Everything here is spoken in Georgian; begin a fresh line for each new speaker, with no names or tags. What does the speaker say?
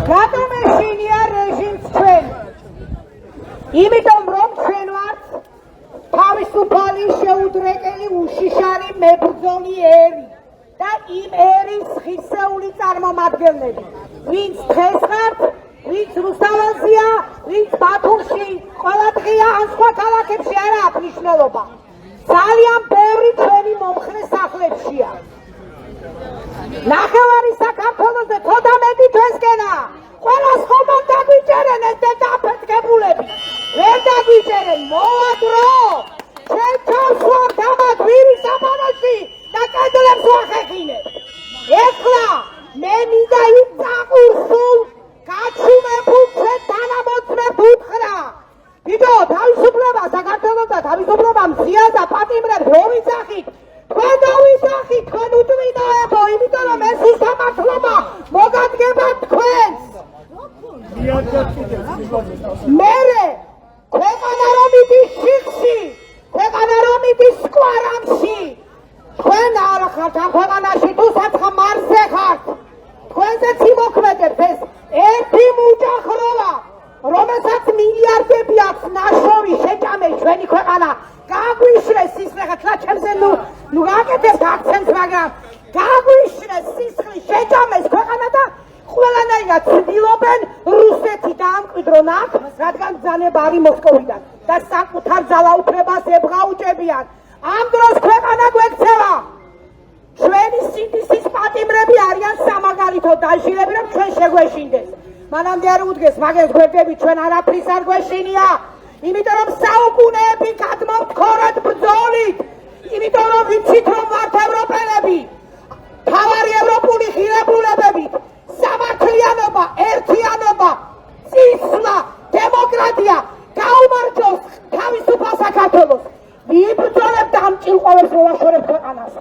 რატომ ეშინია რეჟიმს ჩვენ? იმიტომ რომ ჩვენ ვართ თავისუფალი, შეუდრეკელი, უშიშარი, მებრძოლი ერი და იმ ერის ღირსეული წარმომადგენლები, ვინც დღეს ხართ, ვინც რუსთაველზეა, ვინც ბათუმში, ყველა დღეა ან სხვა ქალაქებში არა აქვს მნიშვნელობა. ძალიან ბევრი ჩვენი მომხრე სახლებშია. ნახევარი საქართველოს და ცოტა მეტი ჩვენსკენა. ყველას ხომ არ დაგვიჭერენ ეს დაფეთქებულები. ვერ დაგვიჭერენ, მოვა დრო. ჩვენ ჩავსვამთ ამათ ვირის აბანოში და კედლებს ვახეხინებ. ეხლა მე მინდა იმ წაყურსულ გაჩუმებულ ჩვენ თანამოწმებ უთხრა. დიდო თავისუფლება საქართველოს და თავისუფლება მზია და პატიმრებს რო ვიძახით, თქვენ დავიძახით, თქვენ უტვინოებო, იმიტომ რომ ეს უსამართლობა მოგადგება თქვენს. მერე ქვეყანა რომ იდის შიხში, ქვეყანა რომ იდის სკვარამში, თქვენ არ ხართ ამ ქვეყანაში, თუ საცხა მარზე ხართ, თქვენზეც იმოქმედებს ეს ერთი მუჯახროვა, რომელსაც მილიარდები აქვს ნაშოვი შეჭამეს ჩვენი ქვეყანა, გაგვიშრეს სისხლი, ხლა ჩემზე ნუ გაკეთებთ აქცენტს, მაგრამ გაგვიშრეს სისხლი, შეჭამეს ქვეყანა და ყველანაირად ცდილობენ რუსეთი დაამკვიდრონ აქ, რადგან ბრძანება არის მოსკოვიდან და საკუთარ ძალაუფლებას ებღაუჭებიან. ამ დროს ქვეყანა გვექცევა. ჩვენი სინდისის პატიმრები არიან სამაგალითო დაჟილები, რომ ჩვენ შეგვეშინდეს. მანამდე არ უდგეს, მაგას გვერდები ჩვენ არაფრის არ გვეშინია. იმიტომ რომ საუკუნეები გადმოვთქორეთ ბრძოლით. იმიტომ რომ ვიცით რომ ვართ ევროპელები. თავარი ევროპული ღირებულებებით. სამართლიანობა, ერთიანობა, წისვლა, დემოკრატია გაუმარჯოს თავისუფალ საქართველოს. ვიბრძოლებთ ამ ჭილყოვებს მოვაშორებთ ქვეყანას.